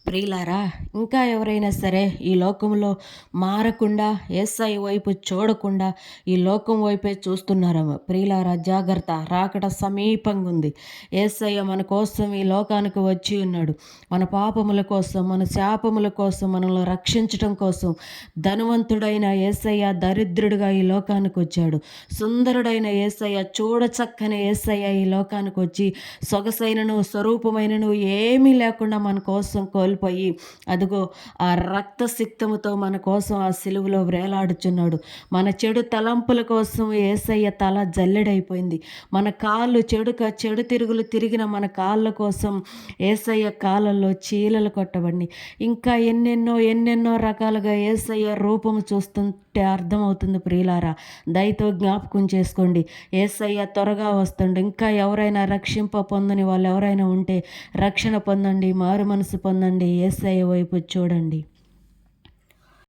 ప్రియులారా, ఇంకా ఎవరైనా సరే ఈ లోకంలో మారకుండా యేసయ్య వైపు చూడకుండా ఈ లోకం వైపే చూస్తున్నారేమో. ప్రియులారా, జాగ్రత్త, రాకడ సమీపంగా ఉంది. యేసయ్య మన కోసం ఈ లోకానికి వచ్చి ఉన్నాడు. మన పాపముల కోసం, మన శాపముల కోసం, మనల్ని రక్షించటం కోసం ధనవంతుడైన యేసయ్య దరిద్రుడిగా ఈ లోకానికి వచ్చాడు. సుందరుడైన యేసయ్య, చూడచక్కని యేసయ్య ఈ లోకానికి వచ్చి సొగసైనను స్వరూపమైనను ఏమీ లేకుండా మన కోసం కోల్పోయి అదిగో ఆ రక్తసిక్తముతో మన కోసం ఆ సిలువలో వేలాడుచున్నాడు. మన చెడు తలంపుల కోసం యేసయ్య తల జల్లెడైపోయింది. మన కాళ్ళు చెడు తిరుగులు తిరిగిన మన కాళ్ళ కోసం యేసయ్య కాళ్ళల్లో చీలలు కొట్టబడి ఇంకా ఎన్నెన్నో రకాలుగా యేసయ్య రూపము చూస్తుంటే అర్థమవుతుంది. ప్రియులారా, దయతో జ్ఞాపకం చేసుకోండి. యేసయ్య త్వరగా వస్తుండే. ఇంకా ఎవరైనా రక్షింప పొందని వాళ్ళు ఎవరైనా ఉంటే రక్షణ పొందండి, మారు మనసు పొందండి, యేసయ్య వైపు చూడండి.